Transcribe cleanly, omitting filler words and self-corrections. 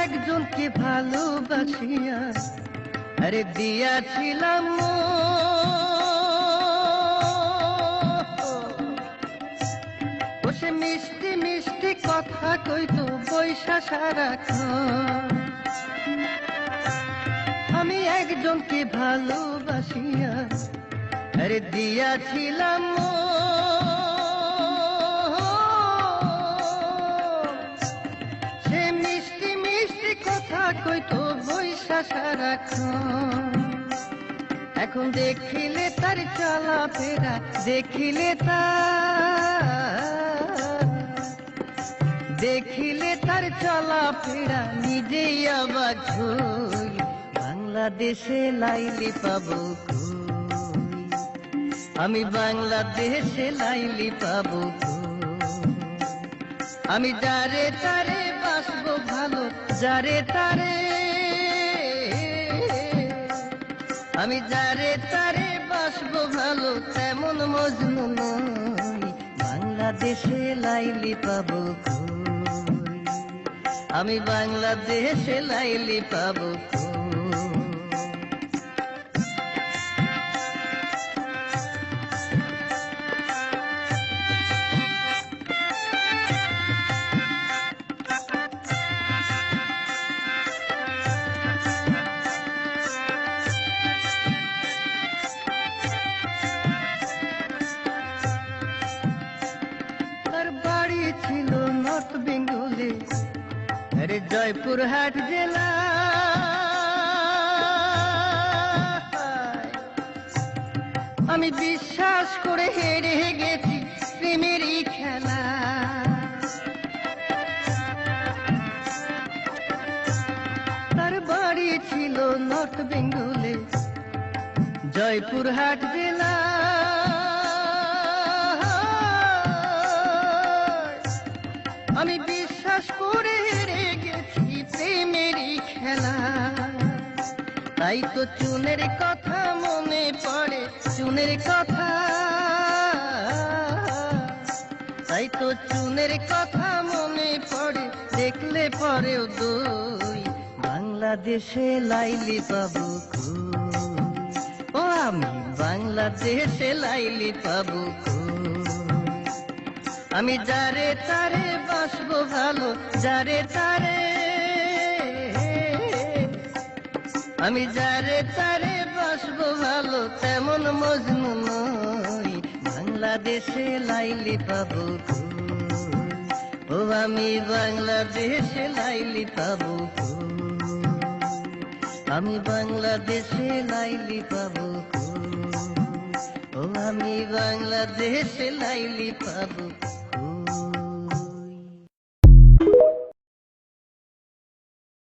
একজনকে ভালোবাসিয়া আরে দিয়াছিলাম ও সে মিষ্টি মিষ্টি কথা কইতো বৈশা সারাক্ষণ। আমি একজনকে ভালোবাসিয়া আরে দিয়াছিলাম সে মিষ্টি মিষ্টি কথা কইতো বৈশা সারাক্ষণ। এখন দেখিলে তার চলাফেরা দেখিলে তার চলাফেরা নিজেই অবাক হই। বাংলাদেশে লাইলি পাবো কই, আমি বাংলাদেশে লাইলি পাবো কই। আমি যারে তারে বাসবো ভালো যারে তারে, আমি যারে তারে বাসবো ভালো তেমন মজনু নই। বাংলাদেশে লাইলি পাবো কই, আমি বাংলাদেশে লাইলি পাবো কই। ছিল নর্থ বেঙ্গলে আরে জয়পুরহাট জেলা। আমি বিশ্বাস করে হেরে গেছি প্রেমেরই খেলা। তার বাড়ি ছিল নর্থ বেঙ্গলে জয়পুরহাট জেলা। আমি বিশ্বাস করে হেরে গেছি প্রেমেরই খেলা। তাই তো চুনের কথা মনে পড়ে চুনের কথা, তাই তো চুনের কথা মনে পড়ে দেখলে পরেও দই। বাংলাদেশে লাইলি পাবো কই, ও আমি বাংলাদেশে লাইলি পাবো কই। আমি যারে তারে বাসবো ভালো যারে তারে, আমি যারে তারে বাসবো ভালো তেমন মজনু নই। বাংলাদেশে লাইলি পাবো কই, ও আমি বাংলাদেশে লাইলি পাবো কই, আমি বাংলাদেশে লাইলি পাবো কই, ও আমি বাংলাদেশে লাইলি পাবো।